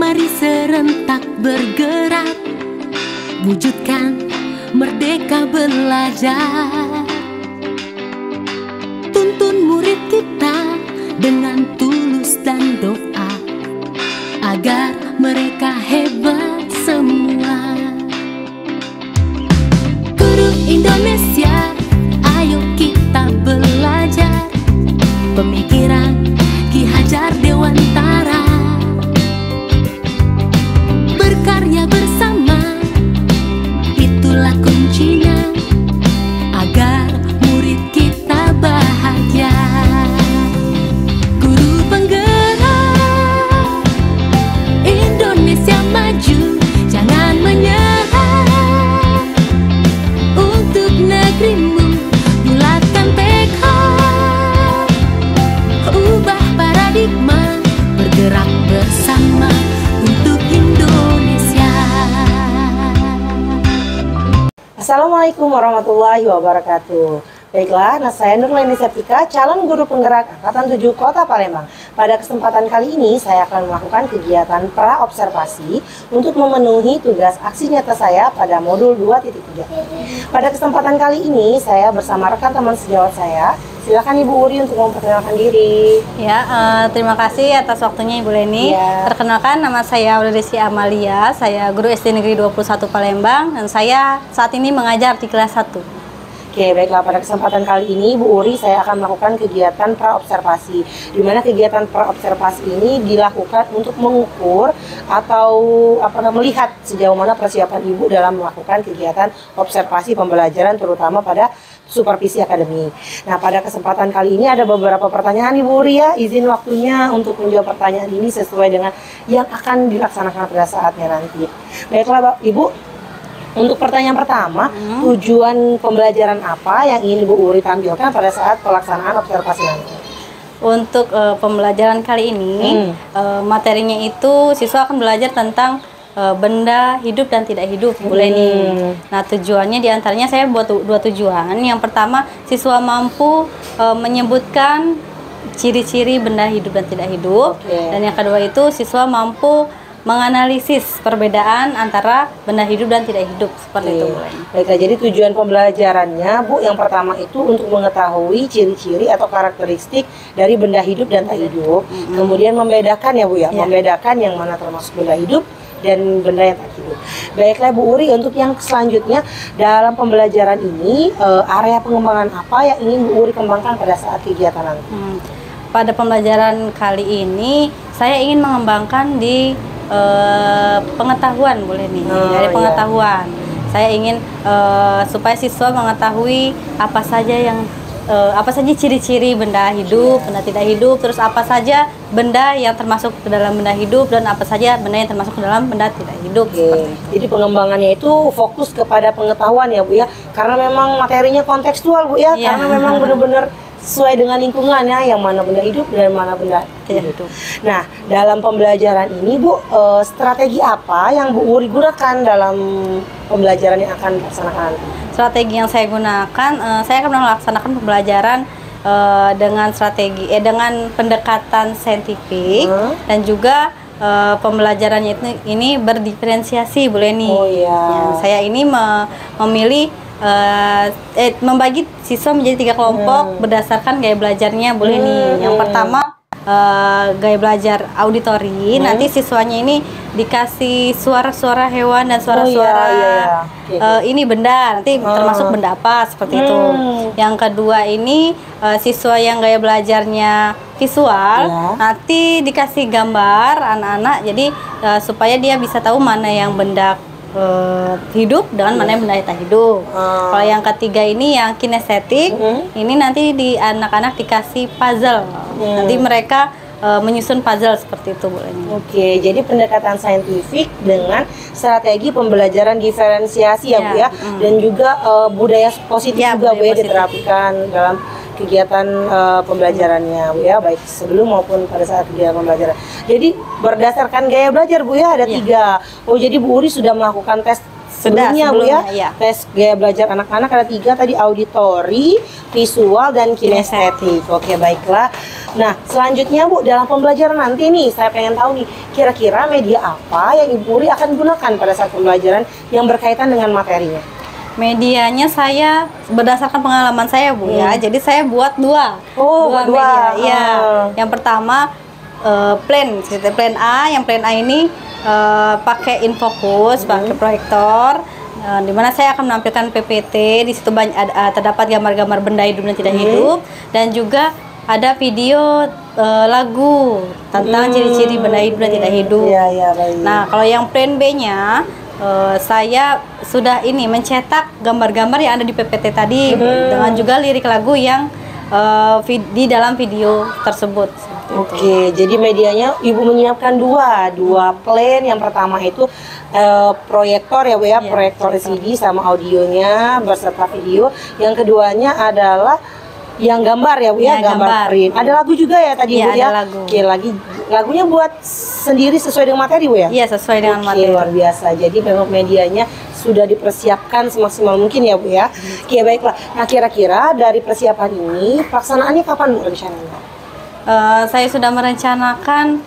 Mari serentak bergerak, wujudkan merdeka belajar. Tuntun murid kita dengan tulus dan doa, agar mereka hebat semua. Guru Indonesia, ayo kita belajar pemikiran Ki Hajar Dewantara. Berkarya bersama, itulah kuncinya, agar murid kita bahagia. Guru penggerak Indonesia maju, jangan menyerah. Untuk negerimu, bulatkan tekad, ubah paradigma, bergerak bersama untuk Indonesia. Assalamualaikum warahmatullahi wabarakatuh. Baiklah, saya Nurleni Septika, calon guru penggerak Angkatan 7 Kota Palembang. Pada kesempatan kali ini, saya akan melakukan kegiatan pra-observasi untuk memenuhi tugas aksi nyata saya pada modul 2.3. Pada kesempatan kali ini, saya bersama rekan teman sejawat saya. Silakan Ibu Uri untuk memperkenalkan diri. Ya, terima kasih atas waktunya Ibu Leni. Ya. Perkenalkan, nama saya Desi Amalia, saya guru SD Negeri 21 Palembang, dan saya saat ini mengajar di kelas 1. Oke, baiklah, pada kesempatan kali ini Bu Uri saya akan melakukan kegiatan pra-observasi, di mana kegiatan pra-observasi ini dilakukan untuk mengukur atau melihat sejauh mana persiapan Ibu dalam melakukan kegiatan observasi pembelajaran, terutama pada supervisi akademik. Nah, pada kesempatan kali ini ada beberapa pertanyaan Ibu Uri ya, izin waktunya untuk menjawab pertanyaan ini sesuai dengan yang akan dilaksanakan pada saatnya nanti. Baiklah Ibu, untuk pertanyaan pertama, tujuan pembelajaran apa yang ingin Ibu Uri tampilkan pada saat pelaksanaan observasi nanti? Untuk pembelajaran kali ini, materinya itu siswa akan belajar tentang benda hidup dan tidak hidup, Bu Leni. Nah, tujuannya diantaranya saya buat dua tujuan. Yang pertama, siswa mampu menyebutkan ciri-ciri benda hidup dan tidak hidup. Dan yang kedua itu siswa mampu menganalisis perbedaan antara benda hidup dan tidak hidup, seperti itu. Baiklah, jadi tujuan pembelajarannya Bu, yang pertama itu untuk mengetahui ciri-ciri atau karakteristik dari benda hidup dan tak hidup. Kemudian membedakan ya Bu ya, membedakan yang mana termasuk benda hidup dan benda yang tak hidup. Baiklah Bu Uri, untuk yang selanjutnya dalam pembelajaran ini area pengembangan apa yang ingin Bu Uri kembangkan pada saat kegiatan nanti? Pada pembelajaran kali ini saya ingin mengembangkan di pengetahuan, boleh nih, dari pengetahuan. Saya ingin supaya siswa mengetahui apa saja ciri-ciri benda hidup, benda tidak hidup, terus apa saja benda yang termasuk ke dalam benda hidup dan apa saja benda yang termasuk ke dalam benda tidak hidup. Jadi pengembangannya itu fokus kepada pengetahuan ya Bu ya, karena memang materinya kontekstual Bu ya, karena memang benar-benar sesuai dengan lingkungannya, yang mana benda hidup dan mana benda tidak hidup. Nah, dalam pembelajaran ini Bu, strategi apa yang Bu Uri gunakan dalam pembelajaran yang akan dilaksanakan? Strategi yang saya gunakan, saya akan melaksanakan pembelajaran dengan dengan pendekatan saintifik dan juga pembelajarannya ini berdiferensiasi, Bu Leni. Saya ini memilih membagi siswa menjadi 3 kelompok berdasarkan gaya belajarnya, Bu Leni. Yang pertama gaya belajar auditori, nanti siswanya ini dikasih suara-suara hewan dan suara-suara ini benda, nanti termasuk benda apa, seperti itu. Yang kedua ini siswa yang gaya belajarnya visual, nanti dikasih gambar anak-anak, jadi supaya dia bisa tahu mana yang benda hidup dengan mana yang benda tak hidup. Kalau yang ketiga ini yang kinestetik, ini nanti di anak-anak dikasih puzzle, nanti mereka menyusun puzzle seperti itu, Bu Leni. Oke, jadi pendekatan saintifik dengan strategi pembelajaran diferensiasi ya Bu ya, dan juga budaya positif juga Bu ya diterapkan dalam kegiatan pembelajarannya Bu ya, baik sebelum maupun pada saat kegiatan pembelajaran. Jadi berdasarkan gaya belajar Bu ya ada 3. Oh, jadi Bu Uri sudah melakukan tes sebelumnya Bu ya. Iya. Tes gaya belajar anak-anak ada 3 tadi, auditori, visual, dan kinestetik. Oke, baiklah. Nah, selanjutnya Bu, dalam pembelajaran nanti nih, saya pengen tahu nih, kira-kira media apa yang Ibu Uri akan gunakan pada saat pembelajaran yang berkaitan dengan materinya? Medianya saya berdasarkan pengalaman saya Bu ya. Jadi saya buat dua media. Iya. Yang pertama plan A. Yang plan A ini pakai infocus, pakai proyektor. Di mana saya akan menampilkan PPT. Di situ terdapat gambar-gambar benda hidup dan tidak hidup, dan juga ada video lagu tentang ciri-ciri benda hidup dan tidak hidup. Baik. Nah, kalau yang plan B-nya saya sudah mencetak gambar-gambar yang ada di PPT tadi dengan juga lirik lagu yang di dalam video tersebut. Oke, jadi medianya Ibu menyiapkan dua plan. Yang pertama itu proyektor ya Bu ya, proyektor LCD sama audionya beserta video. Yang keduanya adalah yang gambar ya Bu ya, gambar print. Ada lagu juga ya tadi Bu ya. Ada lagu. Oke, lagunya buat sendiri sesuai dengan materi Bu ya? Iya, sesuai dengan materi. Luar biasa. Jadi memang medianya sudah dipersiapkan semaksimal mungkin ya Bu ya. Oke, baiklah. Nah, kira-kira dari persiapan ini pelaksanaannya kapan Bu rencananya? Saya sudah merencanakan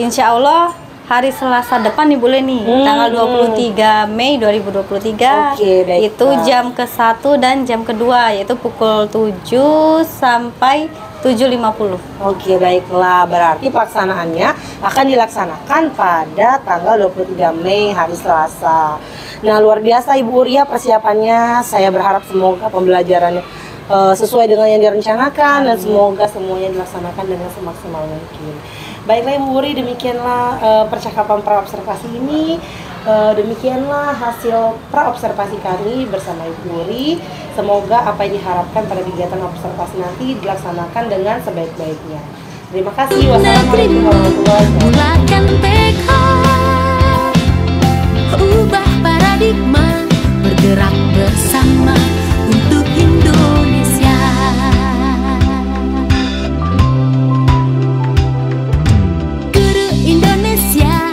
insya Allah hari Selasa depan nih boleh nih, tanggal 23 Mei 2023. Oke, baiklah. Itu jam ke-1 dan jam kedua, yaitu pukul 7 sampai 7.50. Oke, baiklah. Berarti pelaksanaannya akan dilaksanakan pada tanggal 23 Mei hari Selasa. Nah, luar biasa Ibu Uri ya persiapannya. Saya berharap semoga pembelajarannya sesuai dengan yang direncanakan dan semoga semuanya dilaksanakan dengan semaksimal mungkin. Baiklah Ibu Uri, demikianlah percakapan praobservasi ini. Demikianlah hasil praobservasi kami bersama Ibu Uri. Semoga apa yang diharapkan pada kegiatan observasi nanti dilaksanakan dengan sebaik-baiknya. Terima kasih. Wassalamualaikum warahmatullahi wabarakatuh. Mulakan TK, ubah paradigma, bergerak bersama untuk Indonesia. Guru Indonesia,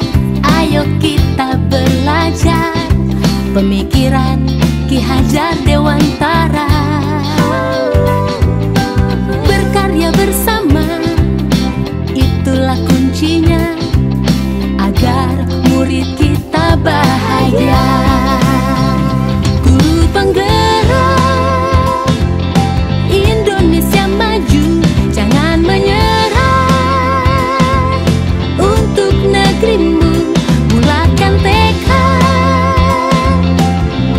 ayo kita belajar pemikiran Ki Hajar Dewantara. Berkarya bersama, itulah kuncinya agar murid kita bahagia. Guru penggerak Indonesia maju, jangan menyerah untuk negerimu. Mulakan tekad,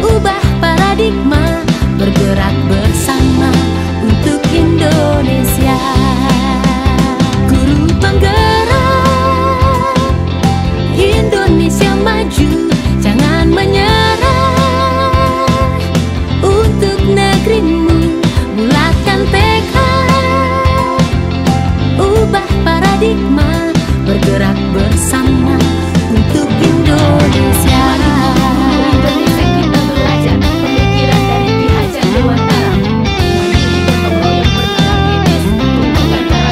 ubah paradigma, bergerak bersama untuk Indonesia. Guru penggerak Indonesia maju, jangan menyerah untuk negerimu. Mulakan tekad, ubah paradigma, bergerak bersama untuk Indonesia. Indonesia kita belajar pemikiran dari Ki Hajar Dewantara.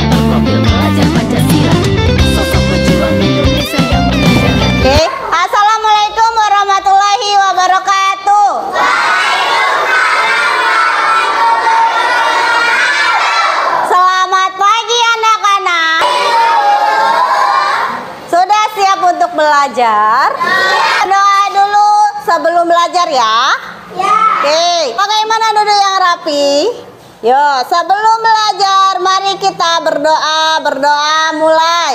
Profil pelajar Pancasila, sosok pejuang Indonesia yang mengajarkan. Oke, Assalamualaikum warahmatullahi wabarakatuh. Selamat pagi anak-anak. Sudah siap untuk belajar? Doa dulu sebelum belajar ya. Oke, bagaimana duduk yang rapi? Yo, sebelum belajar mari kita berdoa mulai.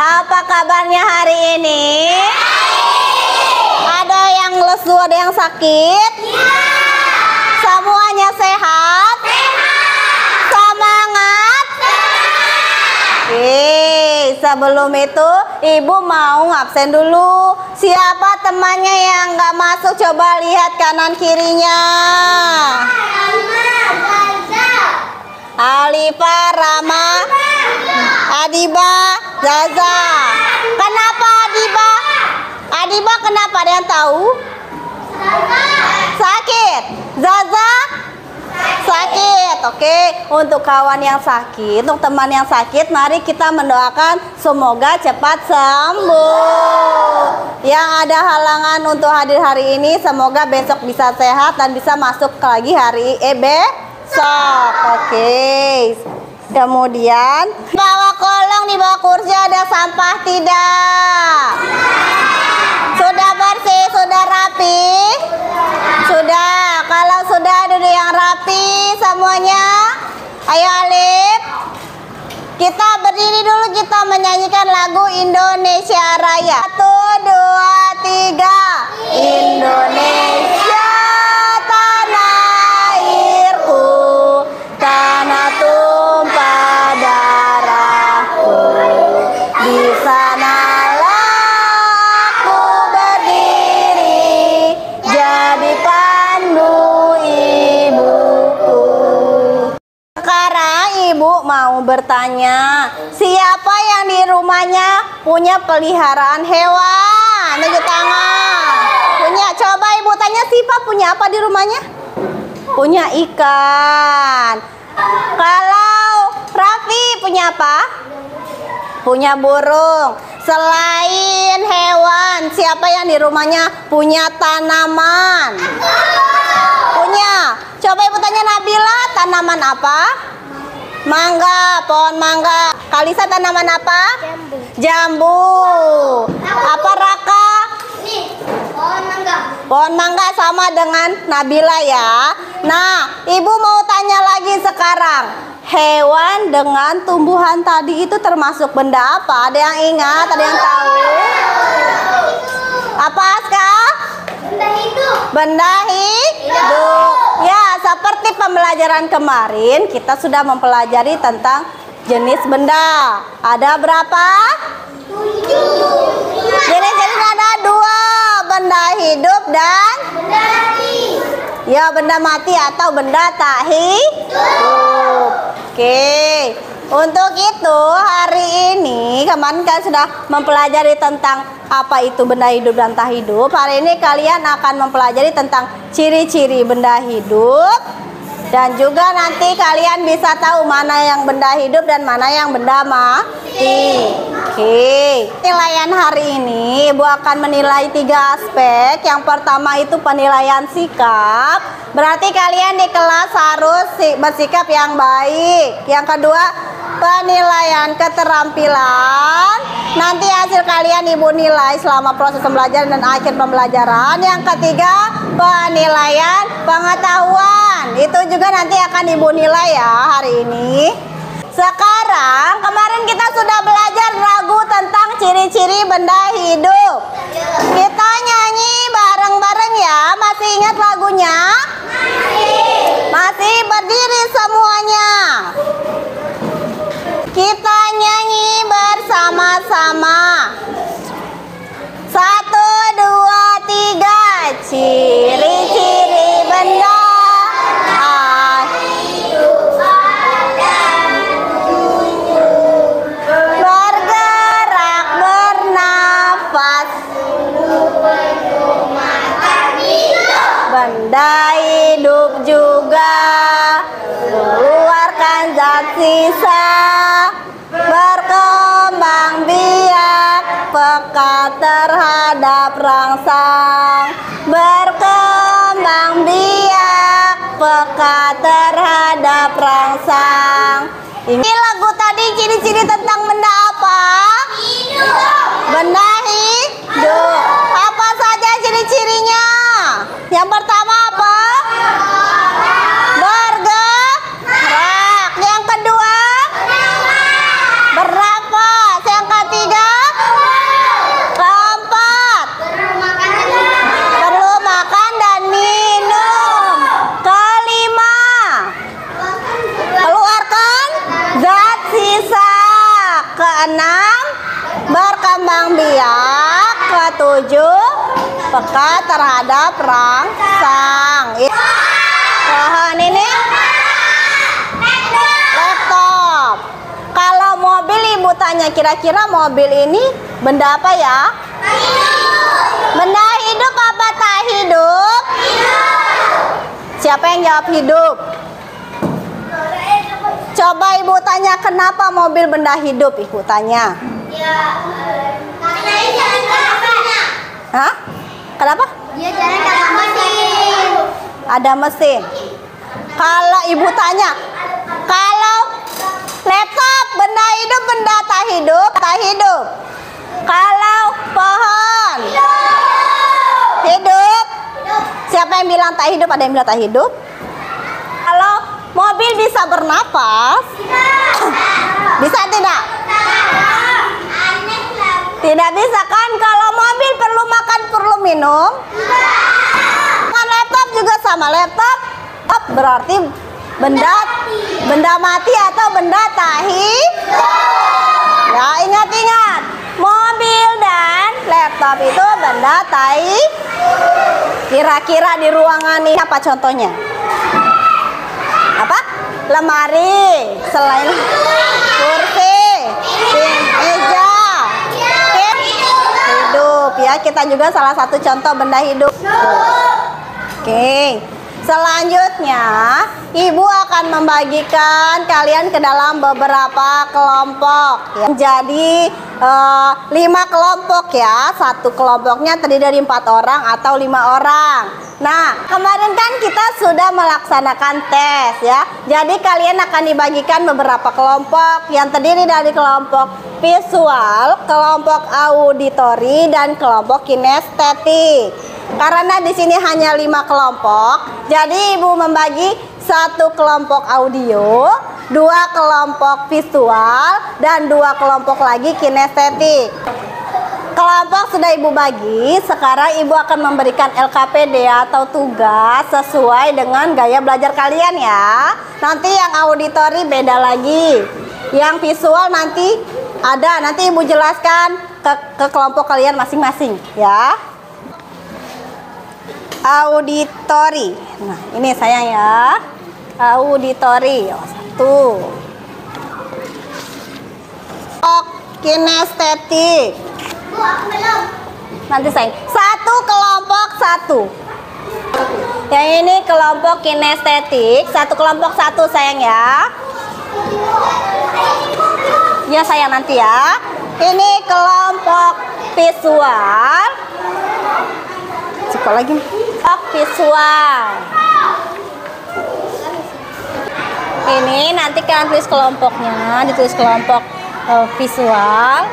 Apa kabarnya hari ini? Ada yang lesu, ada yang sakit? Semuanya sehat? Semangat? Oke, sebelum itu Ibu mau ngabsen dulu. Siapa temannya yang nggak masuk? Coba lihat kanan kirinya. Alifa, Rama, Adiba, Zaza. Kenapa Adiba? Adiba kenapa? Ada yang tahu? Sakit. Zaza? Sakit. Oke, untuk kawan yang sakit, untuk teman yang sakit, mari kita mendoakan semoga cepat sembuh. Yang ada halangan untuk hadir hari ini, semoga besok bisa sehat dan bisa masuk lagi hari besok. Oke. Kemudian bawa kolong, di bawah kursi ada sampah tidak? Sudah bersih, sudah rapi? Sudah. Kalau sudah, duduk yang rapi semuanya. Ayo Alif. Kita berdiri dulu, kita menyanyikan lagu Indonesia Raya. 1, 2, 3. Indonesia tanah airku, tanah tumpah darahku. Di sanalah aku berdiri, jadi pandu ibuku. Sekarang ibu mau bertanya, siapa yang di rumahnya punya peliharaan hewan? Tunjuk tangan. Punya, coba ibu tanya, Siva punya apa di rumahnya? Punya ikan. Kalau Raffi punya apa? Punya burung. Selain hewan, siapa yang di rumahnya punya tanaman? Punya. Coba ibu tanya Nabila, tanaman apa? Mangga, pohon mangga. Kalisa tanaman apa? Jambu. Apa Raka? Pohon mangga. Pohon mangga sama dengan Nabila ya. Nah, ibu mau tanya lagi sekarang. Hewan dengan tumbuhan tadi itu termasuk benda apa? Ada yang ingat? Ada yang tahu? Apa Aska? Benda hidup. Benda hidup. Ya, seperti pembelajaran kemarin kita sudah mempelajari tentang jenis benda. Ada berapa? 7. Jenis-jenis ada 2, benda hidup dan Benda mati. ya benda mati atau benda tak hidup. Oke. Untuk itu hari ini kemarin kan sudah mempelajari tentang apa itu benda hidup dan tak hidup. Hari ini kalian akan mempelajari tentang ciri-ciri benda hidup. Dan juga nanti kalian bisa tahu mana yang benda hidup dan mana yang benda mati. Oke. Penilaian hari ini Ibu akan menilai 3 aspek. Yang pertama itu penilaian sikap. Berarti kalian di kelas harus bersikap yang baik. Yang kedua penilaian keterampilan. Nanti hasil kalian Ibu nilai selama proses pembelajaran dan akhir pembelajaran. Yang ketiga penilaian pengetahuan. Itu juga nanti akan Ibu nilai ya hari ini. Sekarang kemarin kita sudah belajar lagu tentang ciri-ciri benda hidup. Kita nyanyi bareng-bareng ya. Masih ingat lagunya? Masih berdiri semuanya. Kita nyanyi bersama-sama. 1, 2, 3. Ciri-ciri benda bergerak, bernafas, benda hidup juga keluarkan zat sisa, berkembang biak, peka terhadap rangsang, berkembang biak, peka terhadap rangsang. Ini lagu tadi ciri-ciri tentang benda apa? Hidup. Benda hidup. Apa saja ciri-cirinya? Yang pertama apa? Bergerak. Yang kedua? Bernafas. Yang ketiga? Keempat? Perlu makan dan minum. Kelima? Keluarkan zat sisa. Keenam? Berkembang biak. Ketujuh? Peka terhadap rangsang. Pohon ini mobil, ibu tanya kira-kira mobil ini benda apa ya? Benda hidup apa tak hidup? Siapa yang jawab hidup? Coba ibu tanya kenapa mobil benda hidup, ibu tanya. Hah? Kenapa? Ada mesin. Kalau ibu tanya, kalau laptop benda hidup, benda tak hidup, tak hidup. Kalau pohon hidup. Siapa yang bilang tak hidup? Ada yang bilang tak hidup? Kalau mobil bisa bernapas? Bisa tidak? Tidak bisa kan? Kalau mobil perlu makan, perlu minum? Kan laptop juga sama. Laptop berarti benda mati atau benda tak hidup. Ya, ingat-ingat. Mobil dan laptop itu benda tak hidup. Kira-kira di ruangan ini apa contohnya? Apa? Lemari, selain kursi, meja, hidup ya. Kita juga salah satu contoh benda hidup. Oke. Selanjutnya, ibu akan membagikan kalian ke dalam beberapa kelompok. Jadi 5 kelompok ya. Satu kelompoknya terdiri dari 4 orang atau 5 orang. Nah, kemarin kan kita sudah melaksanakan tes ya. Jadi kalian akan dibagikan beberapa kelompok yang terdiri dari kelompok visual, kelompok auditori, dan kelompok kinestetik. Karena di sini hanya 5 kelompok, jadi ibu membagi 1 kelompok audio, 2 kelompok visual, dan 2 kelompok lagi kinestetik. Kelompok sudah ibu bagi, sekarang ibu akan memberikan LKPD atau tugas sesuai dengan gaya belajar kalian ya. Nanti yang auditori beda lagi, yang visual nanti ada, nanti ibu jelaskan ke kelompok kalian masing-masing ya. Auditori. Nah, ini sayang ya. Auditori. Oh, 1. Kinestetik. Nanti sayang. 1 kelompok 1. Yang ini kelompok kinestetik. 1 kelompok 1 sayang ya. Ya sayang nanti ya. Ini kelompok visual. Cepat lagi. Visual. Ini nanti kalian tulis kelompoknya, ditulis kelompok visual.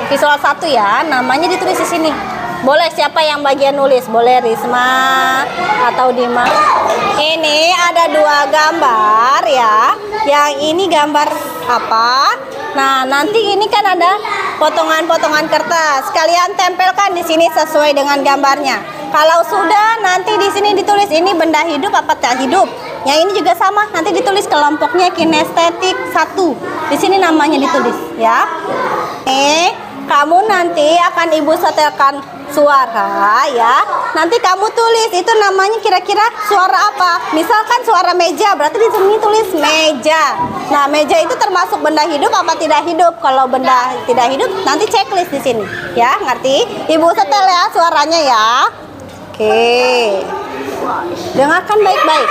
Visual 1 ya, namanya ditulis di sini. Boleh siapa yang bagian nulis? Boleh Risma atau Dima. Ini ada 2 gambar ya. Yang ini gambar apa? Nah, nanti ini kan ada potongan-potongan kertas. Kalian tempelkan di sini sesuai dengan gambarnya. Kalau sudah, nanti di sini ditulis ini benda hidup apa tak hidup. Yang ini juga sama, nanti ditulis kelompoknya kinestetik 1. Di sini namanya ditulis ya. Kamu nanti akan ibu setelkan suara ya. Nanti kamu tulis itu namanya kira-kira suara apa. Misalkan suara meja, berarti di sini tulis meja. Nah, meja itu termasuk benda hidup apa tidak hidup? Kalau benda tidak hidup, nanti checklist di sini ya. Ngerti? Ibu setel ya suaranya ya. Oke. Dengarkan baik-baik.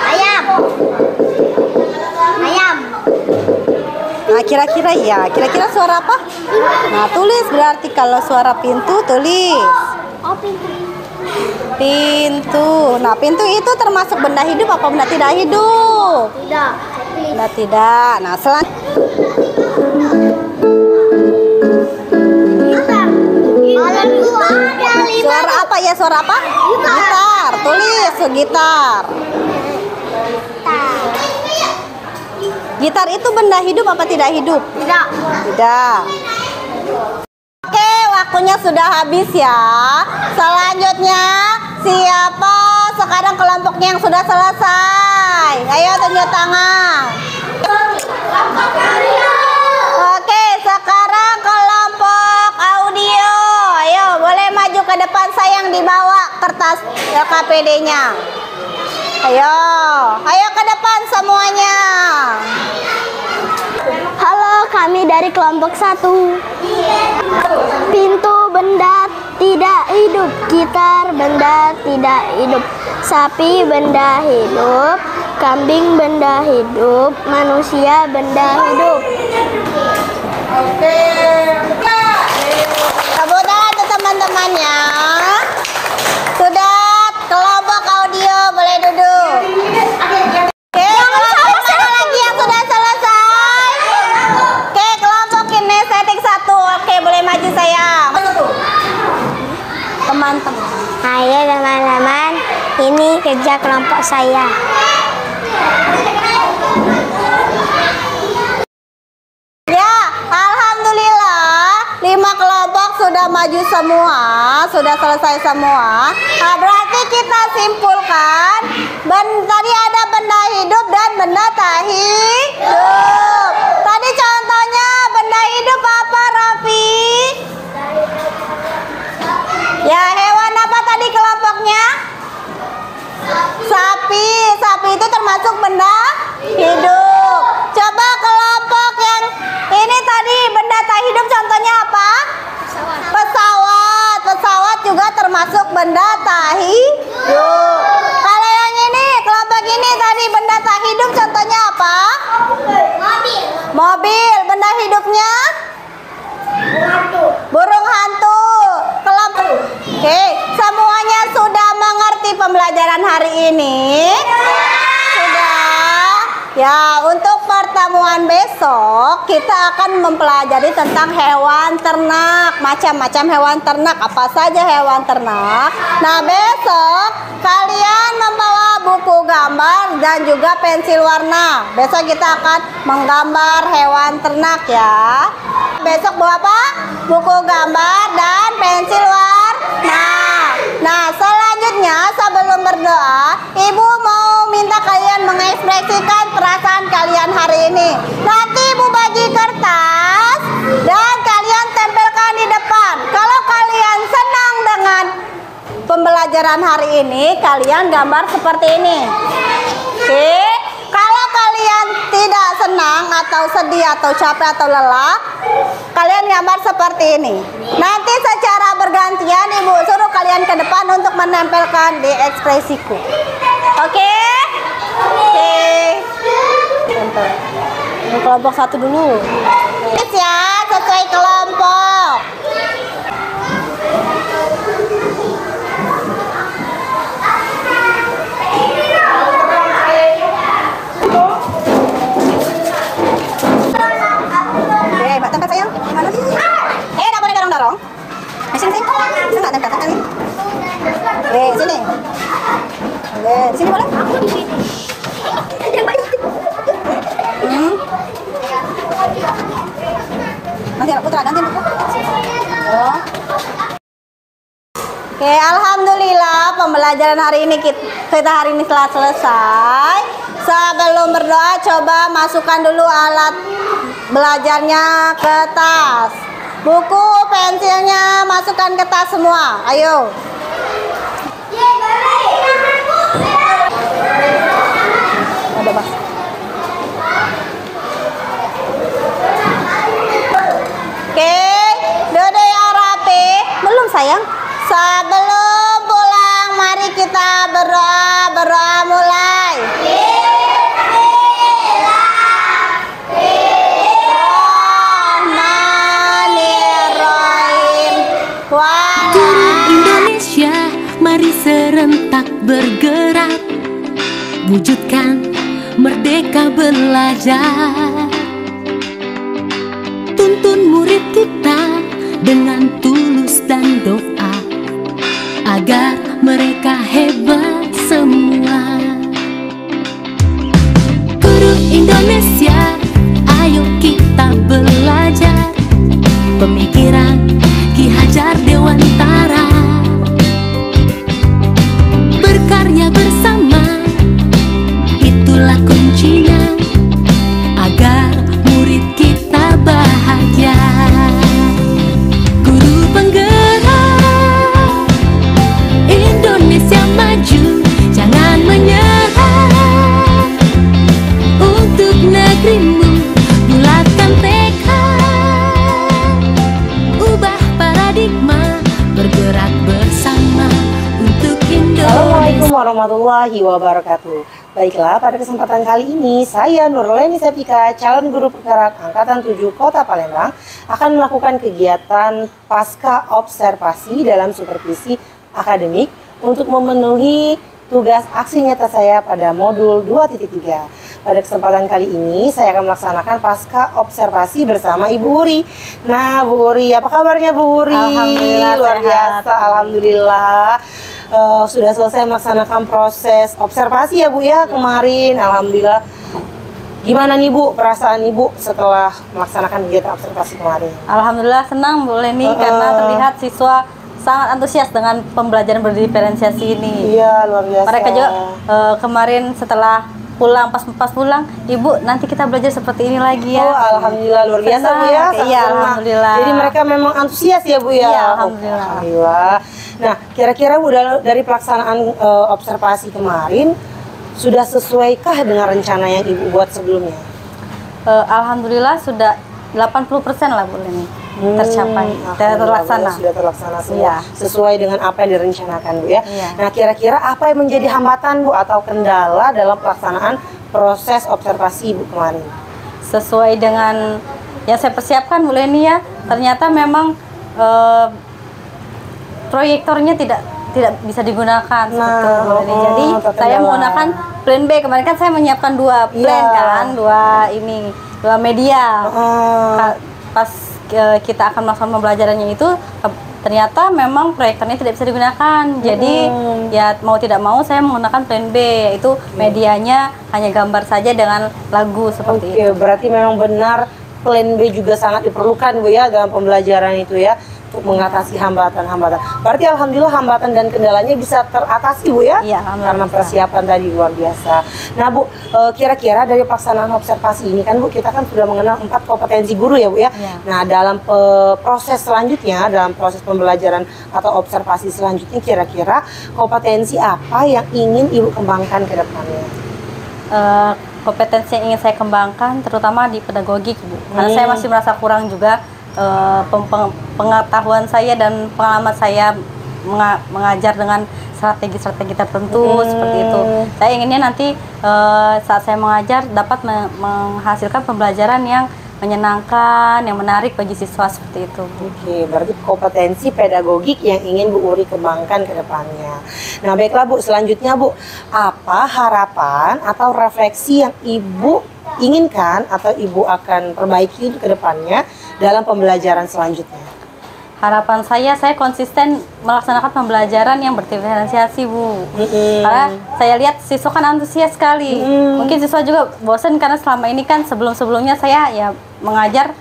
Ayam. Ayam. Nah, kira-kira ya. Kira-kira suara apa? Nah, tulis berarti kalau suara pintu tulis. Oh, pintu. Pintu. Nah, pintu itu termasuk benda hidup apa benda tidak hidup? Tidak. Benda tidak. Nah, suara apa ya? Suara apa? Gitar. Tulis gitar. Gitar itu benda hidup apa tidak hidup? Tidak. Tidak. Oke, waktunya sudah habis ya. Selanjutnya siapa sekarang kelompoknya yang sudah selesai? Ayo tunjuk tangan. Oke, sekarang kelompok audio. Ayo, boleh maju ke depan, sayang, dibawa kertas LKPD-nya. Ayo, ayo ke depan. depan semuanya. Halo, kami dari kelompok 1. Pintu benda tidak hidup, gitar benda tidak hidup, sapi benda hidup, kambing benda hidup, manusia benda hidup. Oke. Tepuk tangan untuk teman-temannya. Sudah kelompok audio boleh duduk. Oke, kelompok mana lagi yang sudah selesai? Oke, kelompok kinestetik 1. Oke, boleh maju saya. Teman-teman. Ayo teman-teman, ini kerja kelompok saya. Ya, alhamdulillah 5 kelompok sudah maju semua, sudah selesai semua. Nah, berarti kita simpulkan tadi ada benda hidup dan benda tak hidup. Tadi contohnya benda hidup apa, Raffi? Ya, hewan apa tadi kelompoknya? Sapi. Sapi itu termasuk benda hidup. Coba kelompok yang ini tadi benda tak hidup contohnya apa? Pesawat. Pesawat juga termasuk benda tak hidup. Kalau yang ini, kelompok ini tadi benda tak hidup contohnya apa? Mobil. Mobil. Benda hidupnya? Burung hantu. Kelompok. Oke, semuanya sudah mengerti pembelajaran hari ini? Sudah. Ya, untuk pertemuan besok kita akan mempelajari tentang hewan ternak, macam-macam hewan ternak, apa saja hewan ternak. Nah, besok kalian membawa buku gambar dan juga pensil warna. Besok kita akan menggambar hewan ternak ya. Besok bawa apa? Buku gambar dan pensil warna. Nah, selanjutnya sebelum berdoa, Ibu mau minta kalian mengekspresikan perasaan kalian hari ini. Nanti Ibu bagi kertas dan kalian tempelkan di depan. Kalau kalian senang dengan pembelajaran hari ini, kalian gambar seperti ini. Oke? Kalau kalian tidak senang atau sedih atau capek atau lelah, kalian gambar seperti ini. Nanti secara bergantian Ibu suruh kalian ke depan untuk menempelkan di ekspresiku. Oke? Oke. Ini kelompok 1 dulu. Ya, sesuai kelompok. Dorong. Sini. Bisa nggak tempel ini? Sini. Di sini boleh? Aku di sini. Nanti Putra ganti buku. Oh. Oke, alhamdulillah pembelajaran hari ini kita hari ini telah selesai. Sebelum berdoa, coba masukkan dulu alat belajarnya ke tas. Buku, pensilnya masukkan ke tas semua. Ayo. Ada Mas. Oke, Dodo yang rapi. Belum sayang. Sebelum pulang, mari kita berdoa. Berdoa mulai. Guru Indonesia, mari serentak bergerak, wujudkan merdeka belajar. Tuntun murid kita dengan tulus dan doa, agar mereka hebat semua. Guru Indonesia, ayo kita belajar pemikiran Ki Hajar Dewantara. Berkarya bersama, itulah kuncinya agar warahmatullahi wabarakatuh. Baiklah, pada kesempatan kali ini saya Nurleni Septika, calon guru perkarat Angkatan 7 Kota Palembang, akan melakukan kegiatan pasca observasi dalam supervisi akademik untuk memenuhi tugas aksi nyata saya pada modul 2.3. Pada kesempatan kali ini saya akan melaksanakan pasca observasi bersama Ibu Uri. Nah, Bu Uri, apa kabarnya Bu Uri? Alhamdulillah, luar sehat. biasa, alhamdulillah. Sudah selesai melaksanakan proses observasi ya Bu ya kemarin, alhamdulillah. Gimana nih Bu perasaan Ibu setelah melaksanakan kegiatan observasi kemarin? Alhamdulillah senang Bu Leni karena terlihat siswa sangat antusias dengan pembelajaran berdiferensiasi ini. Iya, luar biasa. Mereka juga kemarin setelah pulang, pas pulang, Ibu nanti kita belajar seperti ini lagi ya. Oh, alhamdulillah luar biasa Bu ya. Senang. Iya, Senang. alhamdulillah. Jadi mereka memang antusias ya Bu ya. Iya, alhamdulillah. Alhamdulillah. Nah, kira-kira Bu dari pelaksanaan observasi kemarin sudah sesuaikah dengan rencana yang Ibu buat sebelumnya? Alhamdulillah sudah 80% lah Bu Leni tercapai, terlaksana. Sudah terlaksana semua Iya. sesuai dengan apa yang direncanakan Bu ya. Iya. Nah, kira-kira apa yang menjadi hambatan Bu atau kendala dalam pelaksanaan proses observasi Ibu kemarin? Sesuai dengan yang saya persiapkan Bu Leni ya, ternyata memang proyektornya tidak bisa digunakan seperti itu, Bu Leni. Jadi saya terkendala. menggunakan plan B. Kemarin kan saya menyiapkan dua plan Iya. kan, dua media. Pas kita akan melakukan pembelajarannya itu ternyata memang proyektornya tidak bisa digunakan. Jadi ya mau tidak mau saya menggunakan plan B, yaitu medianya hanya gambar saja dengan lagu seperti itu. Berarti memang benar plan B juga sangat diperlukan Bu ya dalam pembelajaran itu ya, untuk mengatasi hambatan-hambatan. Berarti alhamdulillah hambatan dan kendalanya bisa teratasi Bu ya? Iya, alhamdulillah karena bisa. persiapan tadi luar biasa. Nah Bu, kira-kira dari pelaksanaan observasi ini kan Bu, kita kan sudah mengenal 4 kompetensi guru ya Bu ya? Iya. Nah, dalam proses selanjutnya, dalam proses pembelajaran atau observasi selanjutnya, kira-kira kompetensi apa yang ingin Ibu kembangkan ke depannya? Kompetensi yang ingin saya kembangkan terutama di pedagogik Bu, karena saya masih merasa kurang juga pengetahuan saya dan pengalaman saya mengajar dengan strategi-strategi tertentu seperti itu. Saya inginnya nanti saat saya mengajar dapat menghasilkan pembelajaran yang menyenangkan, yang menarik bagi siswa seperti itu. Oke, berarti kompetensi pedagogik yang ingin Bu Uri kembangkan ke depannya. Nah, baiklah Bu, selanjutnya Bu, apa harapan atau refleksi yang Ibu inginkan atau Ibu akan perbaiki untuk ke depannya dalam pembelajaran selanjutnya? Harapan saya konsisten melaksanakan pembelajaran yang berdiferensiasi Bu. Karena saya lihat siswa kan antusias sekali. Mungkin siswa juga bosan karena selama ini kan sebelum-sebelumnya saya ya mengajar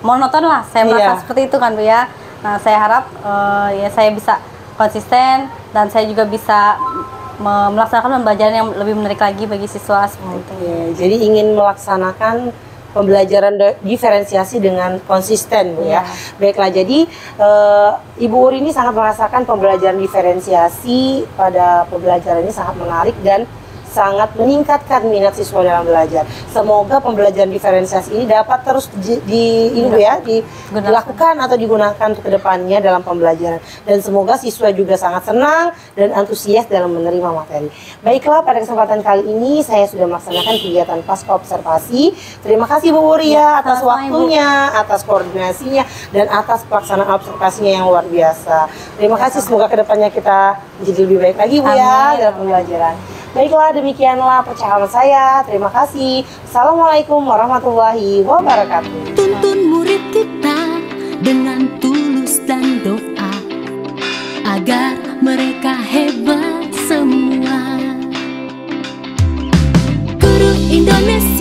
monoton lah. Saya merasa seperti itu kan Bu ya. Nah, saya harap ya saya bisa konsisten dan saya juga bisa melaksanakan pembelajaran yang lebih menarik lagi bagi siswa seperti itu. Jadi ingin melaksanakan pembelajaran diferensiasi dengan konsisten Bu ya. Baiklah, jadi Ibu Uri ini sangat merasakan pembelajaran diferensiasi pada pembelajaran ini sangat menarik dan sangat meningkatkan minat siswa dalam belajar. Semoga pembelajaran diferensiasi ini dapat terus dilakukan atau digunakan untuk kedepannya dalam pembelajaran. Dan semoga siswa juga sangat senang dan antusias dalam menerima materi. Baiklah, pada kesempatan kali ini saya sudah melaksanakan kegiatan pasca observasi. Terima kasih Bu Uri ya atas waktunya, atas koordinasinya, dan atas pelaksanaan observasinya yang luar biasa. Terima kasih, semoga kedepannya kita menjadi lebih baik lagi Bu ya dalam pembelajaran. Baiklah, demikianlah percakapan saya. Terima kasih. Assalamualaikum warahmatullahi wabarakatuh. Tuntun murid kita dengan tulus dan doa agar mereka hebat semua. Guru Indonesia